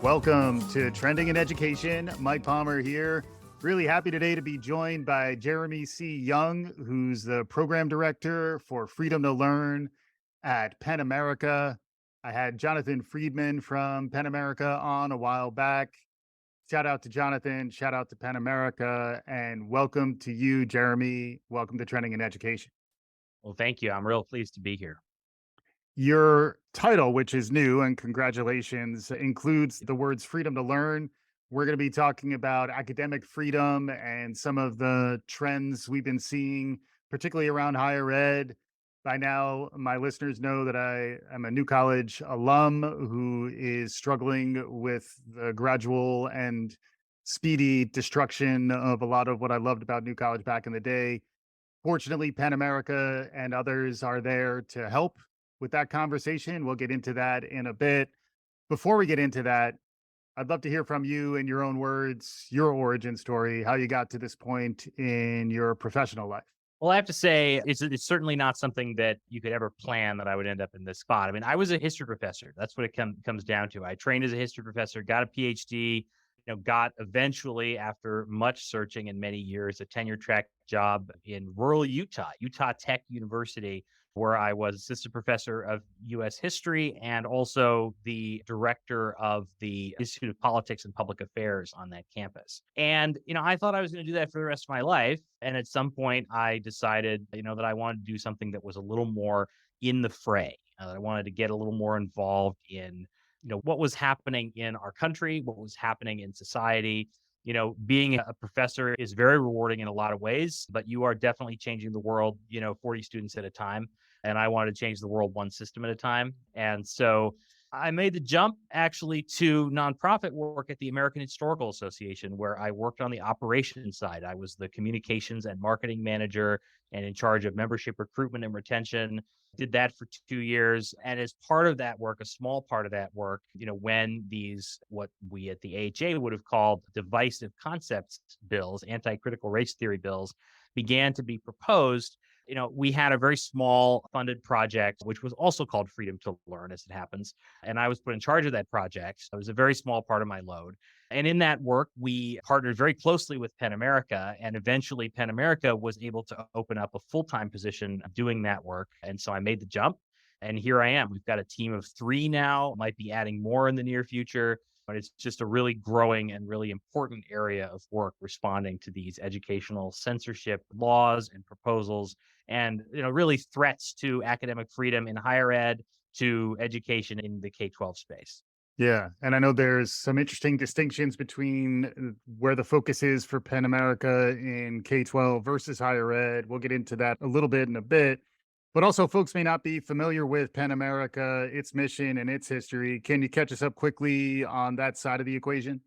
Welcome to Trending in Education. Mike Palmer here. Really happy today to be joined by Jeremy C. Young, who's the program director for Freedom to Learn at Penn America. I had Jonathan Friedman from Penn America on a while back. Shout out to Jonathan, shout out to Penn America, and welcome to you, Jeremy. Welcome to Trending in Education. Well, thank you. I'm real pleased to be here. Your title, which is new, and congratulations, includes the words freedom to learn. We're going to be talking about academic freedom and some of the trends we've been seeing, particularly around higher ed. By now, my listeners know that I am a New College alum who is struggling with the gradual and speedy destruction of a lot of what I loved about New College back in the day. Fortunately, Penn America and others are there to help with that conversation. We'll get into that in a bit. Before we get into that, I'd love to hear from you in your own words, your origin story, how you got to this point in your professional life. Well, I have to say, it's certainly not something that you could ever plan that I would end up in this spot. I mean, I was a history professor. That's what it comes down to. I trained as a history professor, got a PhD, got eventually, after much searching and many years, a tenure track job in rural Utah, Utah Tech University, where I was assistant professor of U.S. history and also the director of the Institute of Politics and Public Affairs on that campus. And, I thought I was going to do that for the rest of my life. And at some point, I decided, that I wanted to do something that was a little more in the fray. That I wanted to get a little more involved in, what was happening in our country, what was happening in society. Being a professor is very rewarding in a lot of ways, but you are definitely changing the world, 40 students at a time. And I wanted to change the world one system at a time. And so I made the jump actually to nonprofit work at the American Historical Association, where I worked on the operations side. I was the communications and marketing manager and in charge of membership recruitment and retention. Did that for 2 years. And as part of that work, a small part of that work, when these, what we at the AHA would have called divisive concepts bills, anti-critical race theory bills, began to be proposed, we had a very small funded project, which was also called Freedom to Learn, as it happens. And I was put in charge of that project. It was a very small part of my load. And in that work, we partnered very closely with Penn America. And eventually, Penn America was able to open up a full-time position doing that work. And so I made the jump. And here I am. We've got a team of 3 now, might be adding more in the near future. But it's just a really growing and really important area of work responding to these educational censorship laws and proposals and really threats to academic freedom in higher ed, to education in the K-12 space. Yeah. And I know there's some interesting distinctions between where the focus is for Penn America in K-12 versus higher ed. We'll get into that a little bit in a bit. But also, folks may not be familiar with Penn America, its mission, and its history. Can you catch us up quickly on that side of the equation?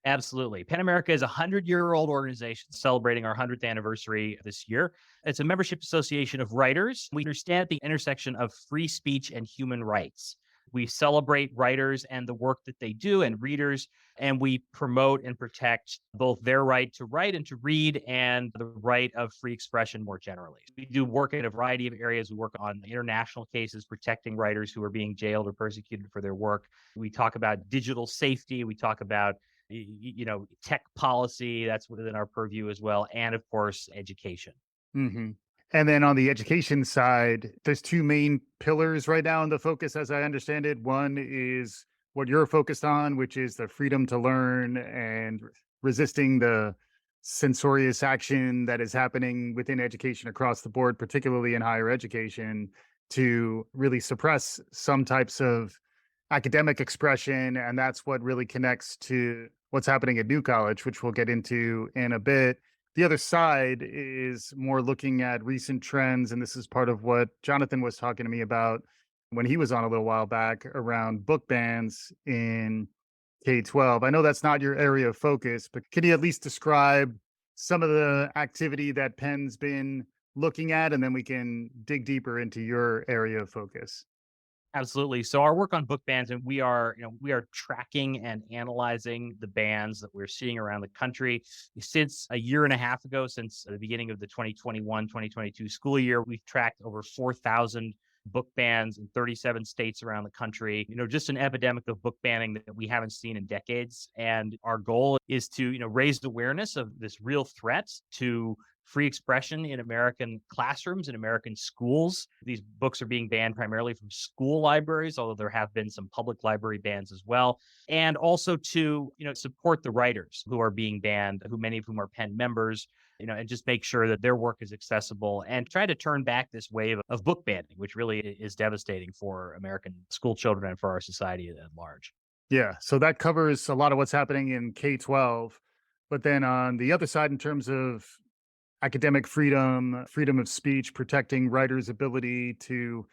Absolutely. Penn America is a 100-year-old organization celebrating our 100th anniversary this year. It's a membership association of writers. We understand the intersection of free speech and human rights. We celebrate writers and the work that they do and readers, and we promote and protect both their right to write and to read and the right of free expression more generally. We do work in a variety of areas. We work on international cases protecting writers who are being jailed or persecuted for their work. We talk about digital safety. We talk about tech policy, that's within our purview as well. And of course, education. Hmm. And then on the education side, there's 2 main pillars right now in the focus, as I understand it. One is what you're focused on, which is the freedom to learn and resisting the censorious action that is happening within education across the board, particularly in higher education, to really suppress some types of academic expression. And that's what really connects to what's happening at New College, which we'll get into in a bit. The other side is more looking at recent trends, and this is part of what Jonathan was talking to me about when he was on a little while back around book bans in K-12. I know that's not your area of focus, but can you at least describe some of the activity that Penn's been looking at, and then we can dig deeper into your area of focus? Absolutely. So our work on book bans, and we are tracking and analyzing the bans that we're seeing around the country. Since a year and a half ago, since the beginning of the 2021-2022 school year, we've tracked over 4,000 book bans in 37 states around the country, just an epidemic of book banning that we haven't seen in decades. And our goal is to, raise awareness of this real threat to free expression in American classrooms, in American schools. These books are being banned primarily from school libraries, although there have been some public library bans as well. And also to, support the writers who are being banned, who many of whom are PEN members, and just make sure that their work is accessible and try to turn back this wave of book banning, which really is devastating for American school children and for our society at large. Yeah. So that covers a lot of what's happening in K 12. But then on the other side, in terms of academic freedom, freedom of speech, protecting writers' ability to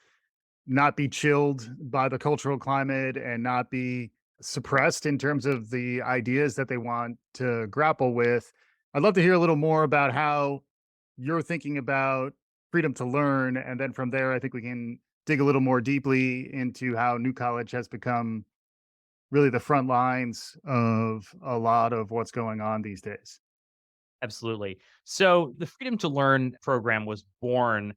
not be chilled by the cultural climate and not be suppressed in terms of the ideas that they want to grapple with. I'd love to hear a little more about how you're thinking about freedom to learn. And then from there, I think we can dig a little more deeply into how New College has become really the front lines of a lot of what's going on these days. Absolutely. So the Freedom to Learn program was born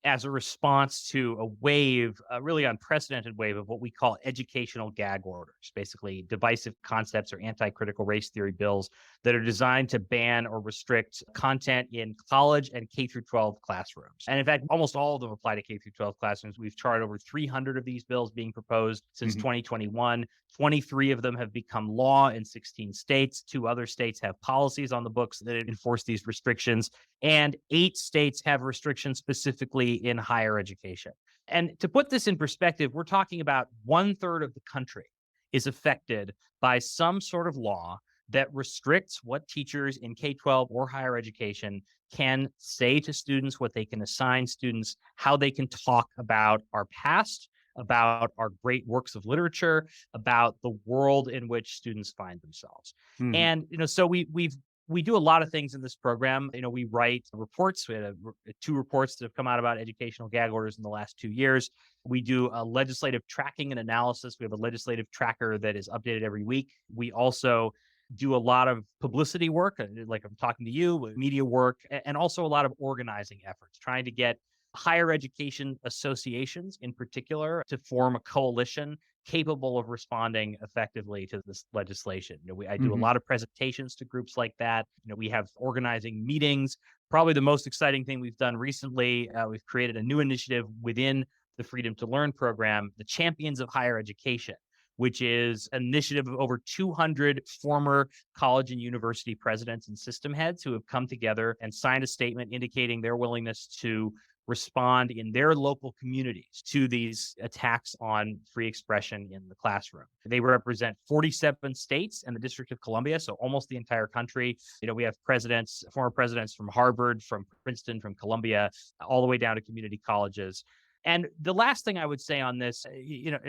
as a response to a wave, a really unprecedented wave of what we call educational gag orders, basically divisive concepts or anti-critical race theory bills that are designed to ban or restrict content in college and K through 12 classrooms. And in fact, almost all of them apply to K through 12 classrooms. We've charted over 300 of these bills being proposed since Mhm. 2021. 23 of them have become law in 16 states. Two other states have policies on the books that enforce these restrictions. And 8 states have restrictions specifically in higher education. And to put this in perspective, we're talking about 1/3 of the country is affected by some sort of law that restricts what teachers in K 12 or higher education can say to students, what they can assign students, how they can talk about our past, about our great works of literature, about the world in which students find themselves. Mhm. And so we do a lot of things in this program. We write reports. We had 2 reports that have come out about educational gag orders in the last 2 years. We do a legislative tracking and analysis. We have a legislative tracker that is updated every week. We also do a lot of publicity work, like I'm talking to you, media work, and also a lot of organizing efforts, trying to get higher education associations in particular to form a coalition capable of responding effectively to this legislation. I do a Mhm. lot of presentations to groups like that. We have organizing meetings. Probably the most exciting thing we've done recently, we've created a new initiative within the Freedom to Learn program, the Champions of Higher Education, which is an initiative of over 200 former college and university presidents and system heads who have come together and signed a statement indicating their willingness to respond in their local communities to these attacks on free expression in the classroom. They represent 47 states and the District of Columbia, so almost the entire country. We have presidents, former presidents from Harvard, from Princeton, from Columbia, all the way down to community colleges. And the last thing I would say on this,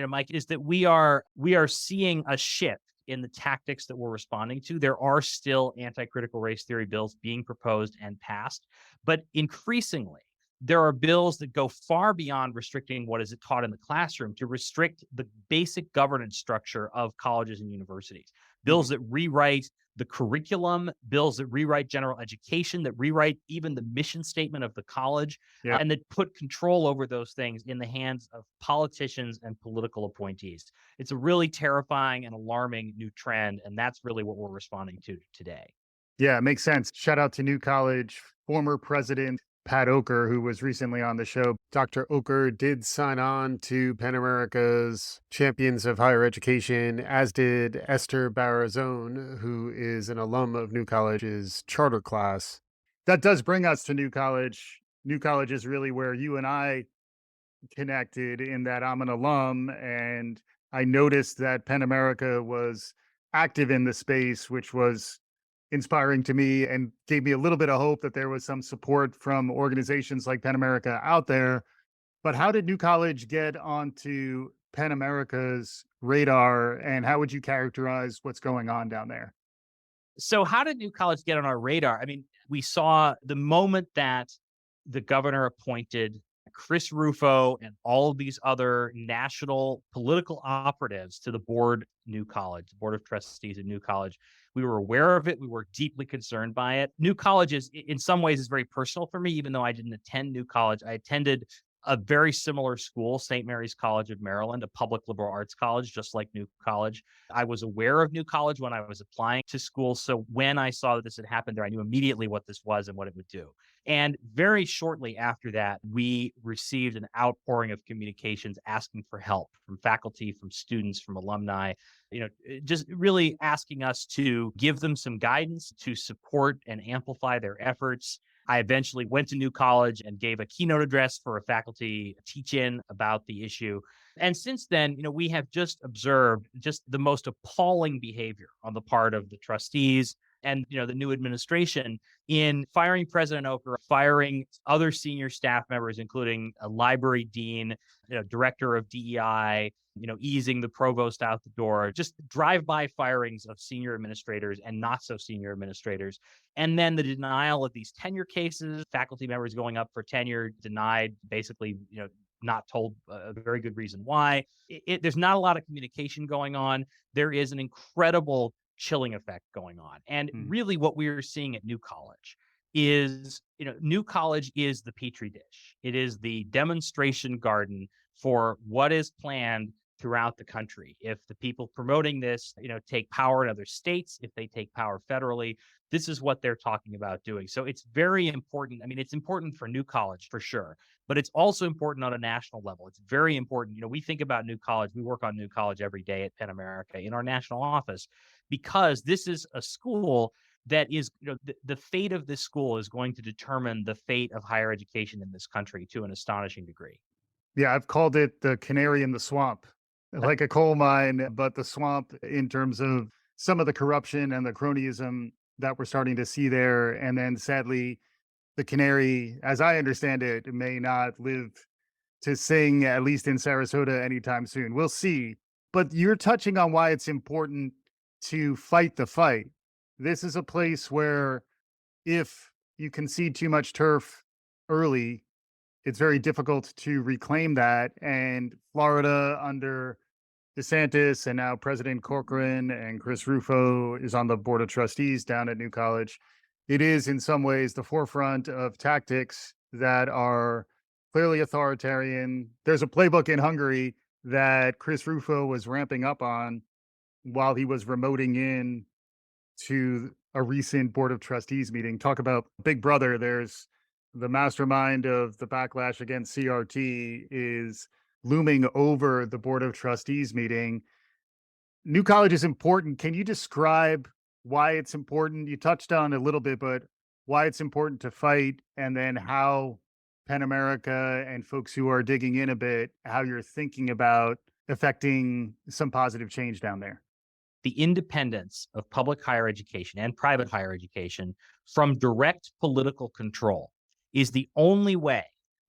Mike, is that we are seeing a shift in the tactics that we're responding to. There are still anti-critical race theory bills being proposed and passed, but increasingly there are bills that go far beyond restricting what is taught in the classroom to restrict the basic governance structure of colleges and universities. Mhm. Bills that rewrite the curriculum, bills that rewrite general education, that rewrite even the mission statement of the college, Yeah. and that put control over those things in the hands of politicians and political appointees. It's a really terrifying and alarming new trend, and that's really what we're responding to today. Yeah, it makes sense. Shout out to New College, former president Pat Oker, who was recently on the show. Dr. Oker did sign on to Pen America's Champions of Higher Education, as did Esther Barazone, who is an alum of New College's charter class. That does bring us to New College. New College is really where you and I connected, in that I'm an alum and I noticed that Penn America was active in the space, which was inspiring to me and gave me a little bit of hope that there was some support from organizations like Penn America out there. But how did New College get onto Penn America's radar, and how would you characterize what's going on down there? So, how did New College get on our radar? I mean, we saw the moment that the governor appointed Chris Rufo and all of these other national political operatives to the New College, the board of trustees of New College. We were aware of it. We were deeply concerned by it. New College is, in some ways, is very personal for me, even though I didn't attend New College. I attended a very similar school, St. Mary's College of Maryland, a public liberal arts college, just like New College. I was aware of New College when I was applying to school. So when I saw that this had happened there, I knew immediately what this was and what it would do. And very shortly after that, we received an outpouring of communications asking for help from faculty, from students, from alumni, just really asking us to give them some guidance, to support and amplify their efforts. I eventually went to New College and gave a keynote address for a faculty teach-in about the issue. And since then, we have just observed just the most appalling behavior on the part of the trustees and, the new administration in firing President Oker, firing other senior staff members, including a library dean, director of DEI, easing the provost out the door, just drive-by firings of senior administrators and not so senior administrators. And then the denial of these tenure cases, faculty members going up for tenure, denied, basically, not told a very good reason why. There's not a lot of communication going on. There is an incredible chilling effect going on. And Mm. really what we're seeing at New College is, New College is the petri dish. It is the demonstration garden for what is planned throughout the country. If the people promoting this, take power in other states, if they take power federally, this is what they're talking about doing. So it's very important. I mean, it's important for New College for sure, but it's also important on a national level. It's very important. We think about New College. We work on New College every day at Penn America in our national office because this is a school that is, the fate of this school is going to determine the fate of higher education in this country to an astonishing degree. Yeah, I've called it the canary in the swamp, like a coal mine, but the swamp in terms of some of the corruption and the cronyism that we're starting to see there. And then sadly, the canary, as I understand it, may not live to sing, at least in Sarasota, anytime soon. We'll see. But you're touching on why it's important to fight the fight. This is a place where if you concede too much turf early, it's very difficult to reclaim that. And Florida under DeSantis and now President Corcoran and Chris Rufo is on the board of trustees down at New College. It is in some ways the forefront of tactics that are clearly authoritarian. There's a playbook in Hungary that Chris Rufo was ramping up on while he was remoting in to a recent board of trustees meeting. Talk about Big Brother. There's the mastermind of the backlash against CRT is looming over the board of trustees meeting. New College is important. Can you describe why it's important? You touched on a little bit, but why it's important to fight, and then how Penn America and folks who are digging in a bit, how you're thinking about affecting some positive change down there. The independence of public higher education and private higher education from direct political control is the only way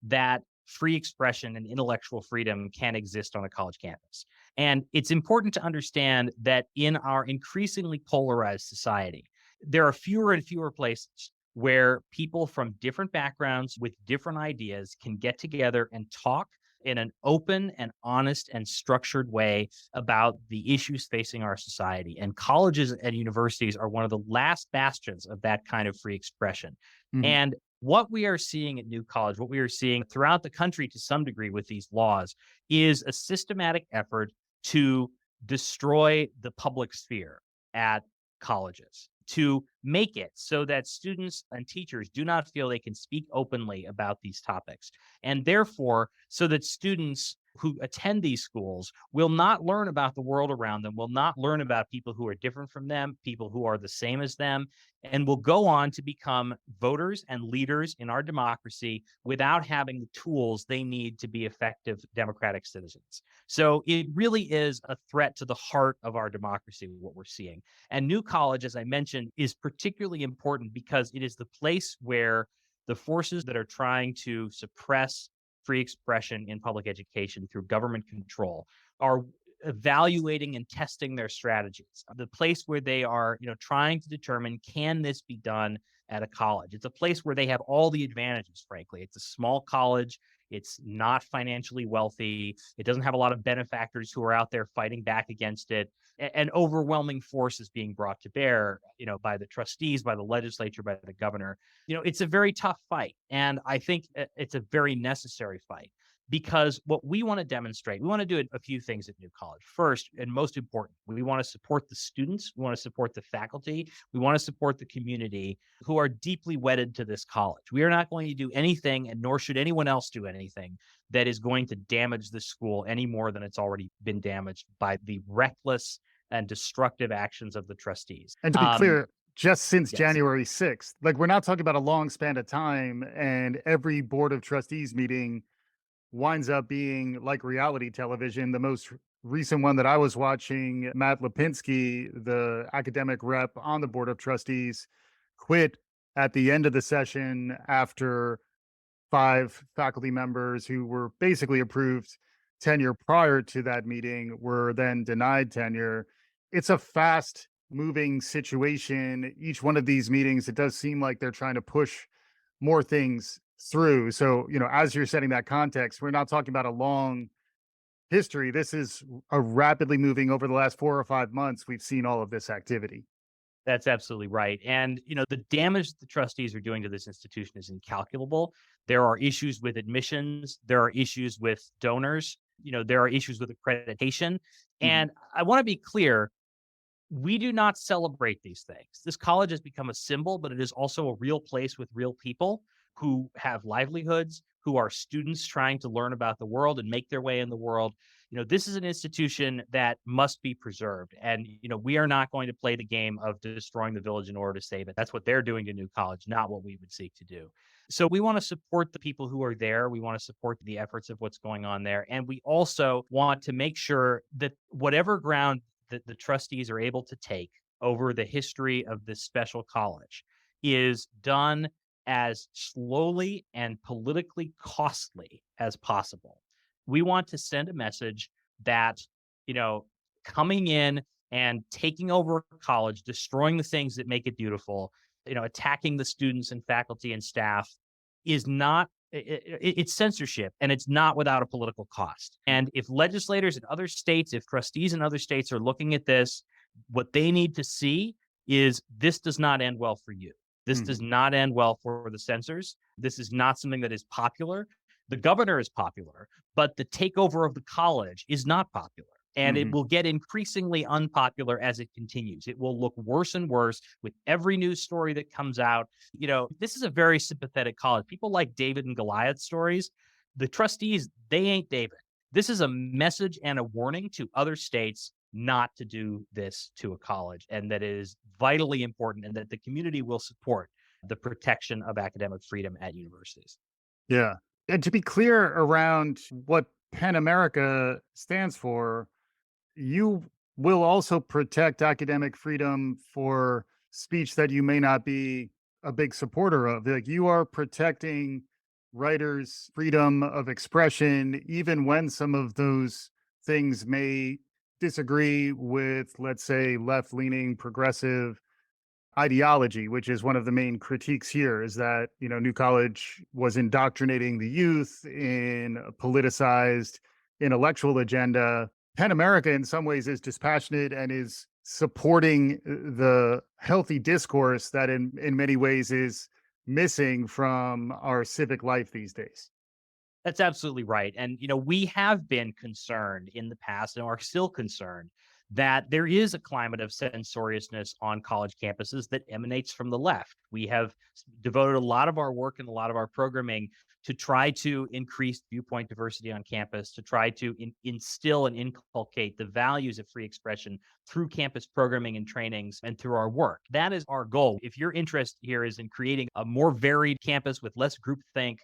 that free expression and intellectual freedom can exist on a college campus. And it's important to understand that in our increasingly polarized society, there are fewer and fewer places where people from different backgrounds with different ideas can get together and talk in an open and honest and structured way about the issues facing our society. And colleges and universities are one of the last bastions of that kind of free expression. Mhm. And what we are seeing at New College, what we are seeing throughout the country to some degree with these laws, is a systematic effort to destroy the public sphere at colleges, to make it so that students and teachers do not feel they can speak openly about these topics. And therefore, so that students who attend these schools will not learn about the world around them, will not learn about people who are different from them, people who are the same as them, and will go on to become voters and leaders in our democracy without having the tools they need to be effective democratic citizens. So it really is a threat to the heart of our democracy, what we're seeing. And New College, as I mentioned, is particularly important because it is the place where the forces that are trying to suppress free expression in public education through government control are evaluating and testing their strategies. The place where they are, trying to determine, can this be done at a college? It's a place where they have all the advantages, frankly. It's a small college. It's not financially wealthy. It doesn't have a lot of benefactors who are out there fighting back against it. An overwhelming force is being brought to bear, by the trustees, by the legislature, by the governor. It's a very tough fight. And I think it's a very necessary fight. because what we want to demonstrate, we want to do a few things at New College. First, and most important, we want to support the students, we want to support the faculty, we want to support the community who are deeply wedded to this college. We are not going to do anything, and nor should anyone else do anything that is going to damage the school any more than it's already been damaged by the reckless and destructive actions of the trustees. And to be clear, just since Yes. January 6th, like we're not talking about a long span of time, and every board of trustees meeting winds up being like reality television. The most recent one that I was watching, Matt Lipinski, the academic rep on the board of trustees, quit at the end of the session after 5 faculty members who were basically approved tenure prior to that meeting were then denied tenure. It's a fast moving situation. Each one of these meetings, it does seem like they're trying to push more things through. So, as you're setting that context, we're not talking about a long history. This is a rapidly moving over the last 4 or 5 months. We've seen all of this activity. That's absolutely right. And, the damage the trustees are doing to this institution is incalculable. There are issues with admissions, there are issues with donors, there are issues with accreditation. Mhm. And I want to be clear, we do not celebrate these things. This college has become a symbol, but it is also a real place with real people who have livelihoods, who are students trying to learn about the world and make their way in the world. This is an institution that must be preserved. And, we are not going to play the game of destroying the village in order to save it. That's what they're doing to New College, not what we would seek to do. So we want to support the people who are there. We want to support the efforts of what's going on there. And we also want to make sure that whatever ground that the trustees are able to take over the history of this special college is done as slowly and politically costly as possible. We want to send a message that, you know, coming in and taking over college, destroying the things that make it beautiful, attacking the students and faculty and staff is not it's censorship, and it's not without a political cost. And if legislators in other states, if trustees in other states are looking at this, what they need to see is this does not end well for you. This does Mhm. not end well for the censors. This is not something that is popular. The governor is popular, but the takeover of the college is not popular. And it Mhm. will get increasingly unpopular as it continues. It will look worse and worse with every news story that comes out. This is a very sympathetic college. People like David and Goliath stories. The trustees, they ain't David. This is a message and a warning to other states not to do this to a college, and that it is vitally important and that the community will support the protection of academic freedom at universities. Yeah. And to be clear around what PEN America stands for, you will also protect academic freedom for speech that you may not be a big supporter of. Like you are protecting writers' freedom of expression, even when some of those things may disagree with, let's say, left leaning progressive ideology, which is one of the main critiques here, is that, New College was indoctrinating the youth in a politicized intellectual agenda. Penn America, in some ways, is dispassionate and is supporting the healthy discourse that, in many ways, is missing from our civic life these days. That's absolutely right. And, we have been concerned in the past and are still concerned that there is a climate of censoriousness on college campuses that emanates from the left. We have devoted a lot of our work and a lot of our programming to try to increase viewpoint diversity on campus, to try to instill and inculcate the values of free expression through campus programming and trainings and through our work. That is our goal. If your interest here is in creating a more varied campus with less groupthink,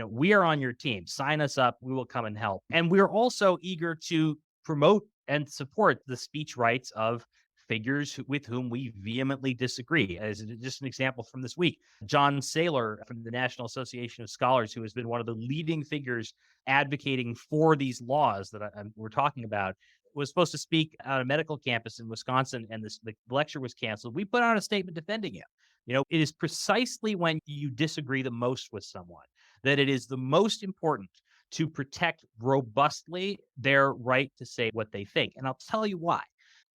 we are on your team. Sign us up. We will come and help. And we're also eager to promote and support the speech rights of figures with whom we vehemently disagree. As just an example from this week, John Saylor from the National Association of Scholars, who has been one of the leading figures advocating for these laws that we're talking about, was supposed to speak on a medical campus in Wisconsin, and the lecture was canceled. We put out a statement defending him. It is precisely when you disagree the most with someone that it is the most important to protect robustly their right to say what they think. And I'll tell you why.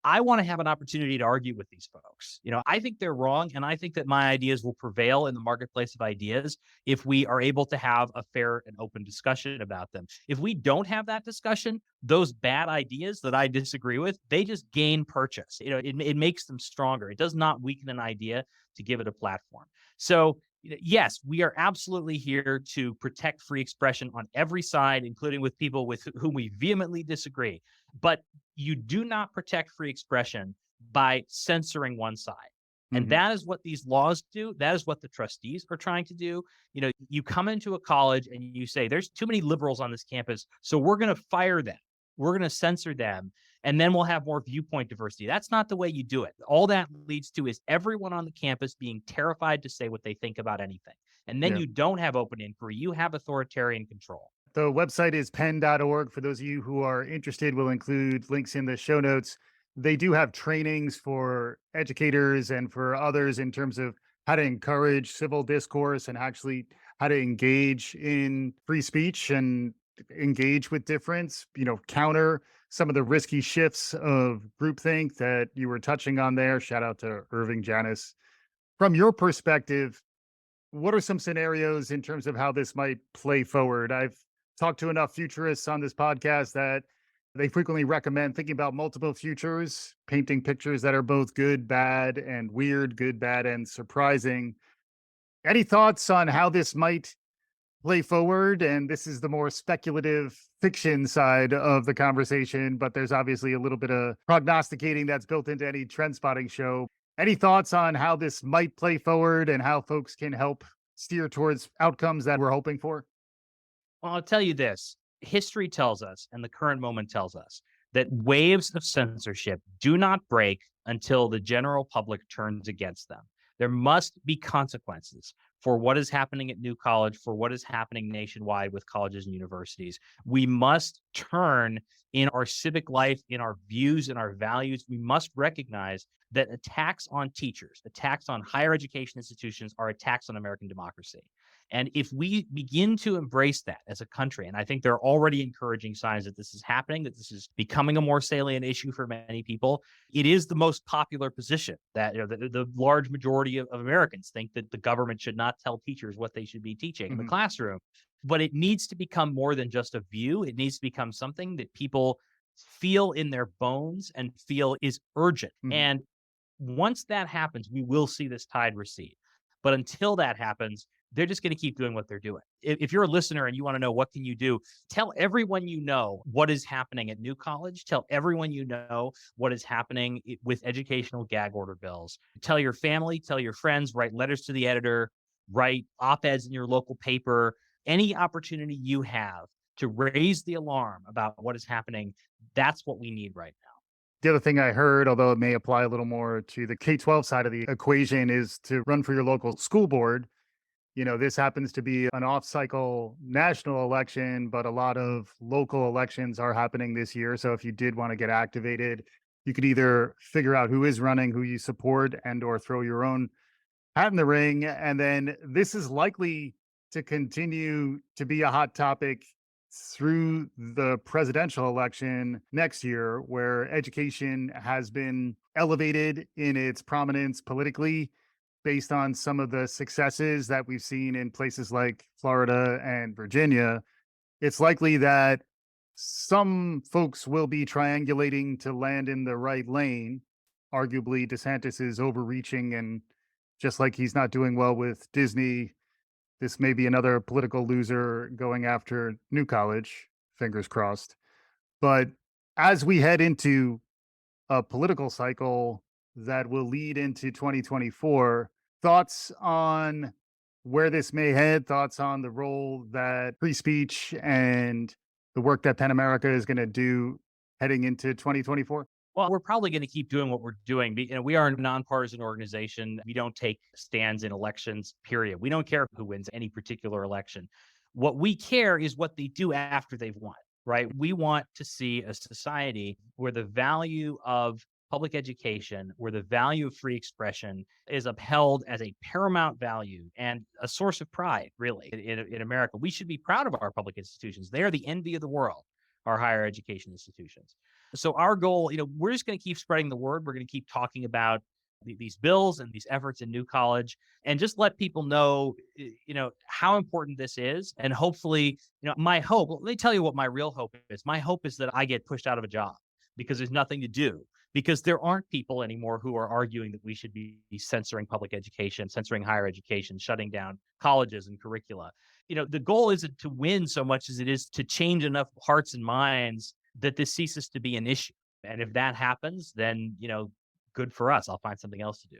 I want to have an opportunity to argue with these folks. I think they're wrong, and I think that my ideas will prevail in the marketplace of ideas if we are able to have a fair and open discussion about them. If we don't have that discussion, those bad ideas that I disagree with, they just gain purchase. It makes them stronger. It does not weaken an idea to give it a platform. So, yes, we are absolutely here to protect free expression on every side, including with people with whom we vehemently disagree. But you do not protect free expression by censoring one side. And Hmm. that is what these laws do. That is what the trustees are trying to do. You come into a college and you say, there's too many liberals on this campus, so we're going to fire them. We're going to censor them, and then we'll have more viewpoint diversity. That's not the way you do it. All that leads to is everyone on the campus being terrified to say what they think about anything. And then Yeah. you don't have open inquiry, you have authoritarian control. The website is pen.org. For those of you who are interested, we'll include links in the show notes. They do have trainings for educators and for others in terms of how to encourage civil discourse and actually how to engage in free speech and engage with difference, counter some of the risky shifts of groupthink that you were touching on there. Shout out to Irving Janis. From your perspective, what are some scenarios in terms of how this might play forward? I've talked to enough futurists on this podcast that they frequently recommend thinking about multiple futures, painting pictures that are both good, bad, and weird, good, bad, and surprising. Any thoughts on how this might play forward? And this is the more speculative fiction side of the conversation, but there's obviously a little bit of prognosticating that's built into any trend spotting show. Any thoughts on how this might play forward and how folks can help steer towards outcomes that we're hoping for? Well, I'll tell you this. History tells us, and the current moment tells us, that waves of censorship do not break until the general public turns against them. There must be consequences for what is happening at New College, for what is happening nationwide with colleges and universities. We must turn in our civic life, in our views, in our values. We must recognize that attacks on teachers, attacks on higher education institutions are attacks on American democracy. And if we begin to embrace that as a country, and I think there are already encouraging signs that this is happening, that this is becoming a more salient issue for many people, it is the most popular position that the large majority of Americans think that the government should not tell teachers what they should be teaching in the Mhm, classroom. But it needs to become more than just a view. It needs to become something that people feel in their bones and feel is urgent. mhm. And once that happens, we will see this tide recede. But until that happens, they're just going to keep doing what they're doing. If you're a listener and you want to know what can you do, tell everyone you know what is happening at New College. Tell everyone you know what is happening with educational gag order bills. Tell your family, tell your friends, write letters to the editor, write op-eds in your local paper. Any opportunity you have to raise the alarm about what is happening, that's what we need right now. The other thing I heard, although it may apply a little more to the K-12 side of the equation, is to run for your local school board. This happens to be an off cycle national election, but a lot of local elections are happening this year. So if you did want to get activated, you could either figure out who is running, who you support, and or throw your own hat in the ring. And then this is likely to continue to be a hot topic through the presidential election next year, where education has been elevated in its prominence politically based on some of the successes that we've seen in places like Florida and Virginia. It's likely that some folks will be triangulating to land in the right lane. Arguably, DeSantis is overreaching, and just like he's not doing well with Disney, this may be another political loser going after New College. Fingers crossed. But as we head into a political cycle that will lead into 2024. Thoughts on where this may head, thoughts on the role that free speech and the work that Pen America is going to do heading into 2024? Well, we're probably going to keep doing what we're doing. We are a nonpartisan organization. We don't take stands in elections, period. We don't care who wins any particular election. What we care is what they do after they've won, right? We want to see a society where the value of public education, where the value of free expression is upheld as a paramount value and a source of pride, really, in America. We should be proud of our public institutions. They are the envy of the world, our higher education institutions. So our goal, we're just going to keep spreading the word. We're going to keep talking about these bills and these efforts in New College, and just let people know, how important this is. And hopefully, my hope, let me tell you what my real hope is. My hope is that I get pushed out of a job because there's nothing to do, because there aren't people anymore who are arguing that we should be censoring public education, censoring higher education, shutting down colleges and curricula. The goal isn't to win so much as it is to change enough hearts and minds that this ceases to be an issue. And if that happens, then, good for us. I'll find something else to do.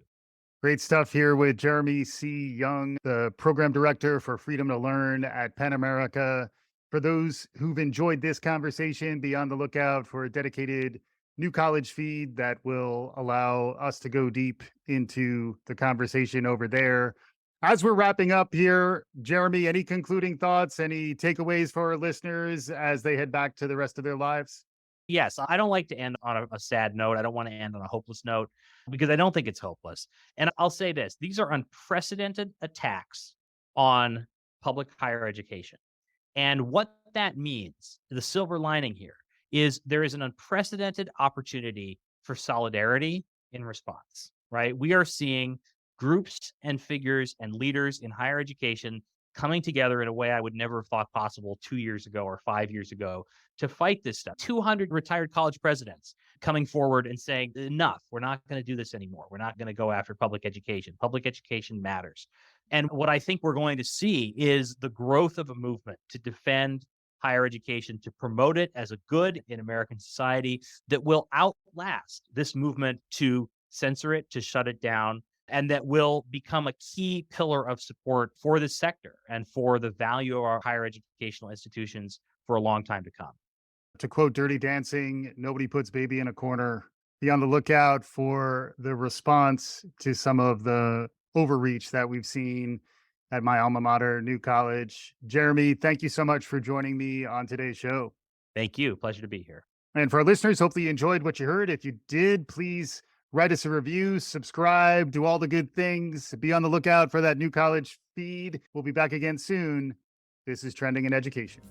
Great stuff here with Jeremy C. Young, the program director for Freedom to Learn at Penn America. For those who've enjoyed this conversation, be on the lookout for a dedicated New College feed that will allow us to go deep into the conversation over there. As we're wrapping up here, Jeremy, any concluding thoughts, any takeaways for our listeners as they head back to the rest of their lives? Yes, I don't like to end on a sad note. I don't want to end on a hopeless note because I don't think it's hopeless. And I'll say this, these are unprecedented attacks on public higher education. And what that means, the silver lining here, is there is an unprecedented opportunity for solidarity in response, right? We are seeing groups and figures and leaders in higher education coming together in a way I would never have thought possible 2 years ago or 5 years ago to fight this stuff. 200 retired college presidents coming forward and saying, enough, we're not going to do this anymore. We're not going to go after public education. Public education matters. And what I think we're going to see is the growth of a movement to defend higher education, to promote it as a good in American society that will outlast this movement to censor it, to shut it down, and that will become a key pillar of support for this sector and for the value of our higher educational institutions for a long time to come. To quote Dirty Dancing, nobody puts baby in a corner. Be on the lookout for the response to some of the overreach that we've seen at my alma mater, New College. Jeremy, thank you so much for joining me on today's show. Thank you. Pleasure to be here. And for our listeners, hopefully you enjoyed what you heard. If you did, please write us a review, subscribe, do all the good things. Be on the lookout for that New College feed. We'll be back again soon. This is Trending in Education.